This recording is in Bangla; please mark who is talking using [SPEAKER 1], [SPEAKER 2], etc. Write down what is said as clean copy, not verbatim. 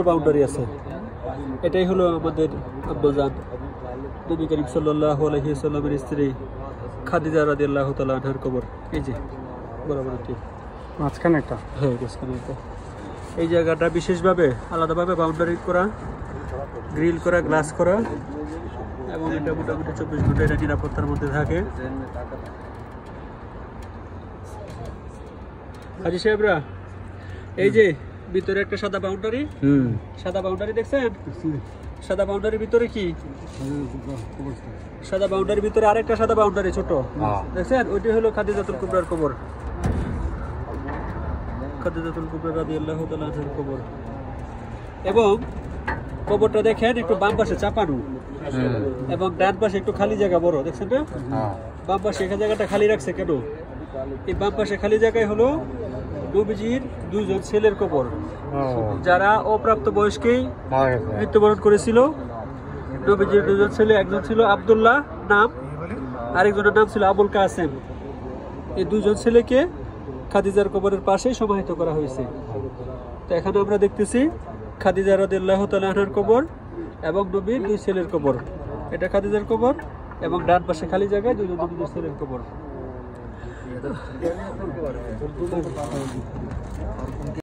[SPEAKER 1] বাউন্ডারি আছে। এটাই হলো আমাদের আব্বাজান নবী করিম সাল্লাল্লাহু আলাইহি ওয়াসাল্লামের স্ত্রী খাদিজা রাদিয়াল্লাহু তাআলা আনহার কবর। এই যে বরাবর ঠিক
[SPEAKER 2] মাঝখানে একটা,
[SPEAKER 1] হ্যাঁ মাঝখানে একটা। এই জায়গাটা বিশেষভাবে আলাদাভাবে বাউন্ডারি করা, গ্রিল করা, গ্লাস করা, এবং এটা মোটামুটি 24 ঘন্টা এটা নিরাপত্তার মধ্যে থাকে। হাজি সাহেবরা, এই যে ভিতরে একটা সাদা বাউন্ডারি, সাদা বাউন্ডারি দেখছেন? সাদা বাউন্ডারির ভিতরে কি? সাদা বাউন্ডারির ভিতরে আরেকটা সাদা বাউন্ডারি ছোট দেখছেন? ওইটি হলো খাদিজাতুল কুবরার কবর। খাদিজাতুল কুবরা রাদিয়াল্লাহু তাআলা আনহার কবর। এবং কবরটা দেখেন একটু বাম পাশে চাপানো, এবং ডান পাশে একটু খালি জায়গা বড়, দেখছেন না? বাম পাশে এখানে জায়গাটা খালি রাখছে কেন? এই বাম পাশে খালি জায়গায় হলো নবীজির দুইজন ছেলের কবর, যারা অপ্রাপ্ত বয়স্কেই মৃত্যুবরণ করেছিল। নবীজির দুজন ছেলে, একজন ছিল আব্দুল্লাহ নাম, আরেকজনের নাম ছিল আবুল কাসেম। এই দুজন ছেলেকে খাদিজার কবরের পাশেই সমাহিত করা হয়েছে। তো এখানে আমরা দেখতেছি খাদিজা রাদিয়াল্লাহু তাআলা আনহার কবর এবং নবীর দুই ছেলের কবর। এটা খাদিজার কবর, এবং ডান পাশে খালি জায়গায় দুজন নবীর ছেলের কবর।